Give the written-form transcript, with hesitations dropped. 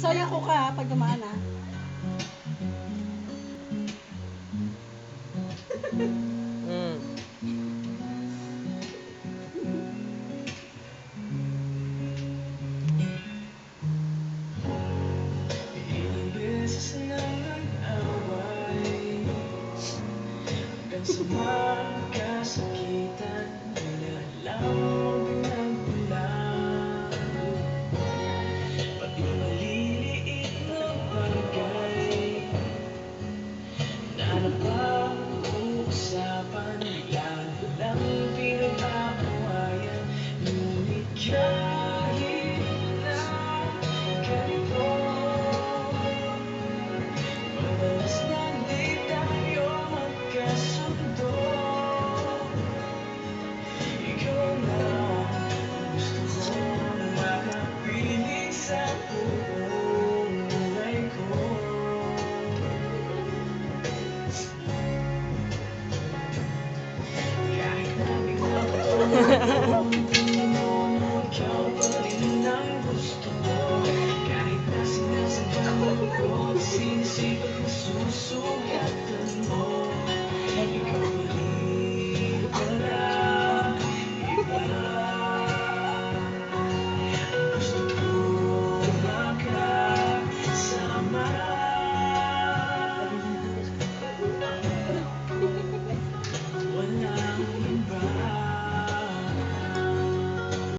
Sayang ko ka ha, pag dumaan ha. Ilang beses nang nag-away hanggang sa magkasakitan, wala lamang pinagmulan. Pati maliliit na bagay na napag-uusapan, bigla na lang pinag-aawayan. Ngunit kahit na ganito, madalas na di tayo magkasundo. Ikaw na ang gusto kong makapiling sa puso.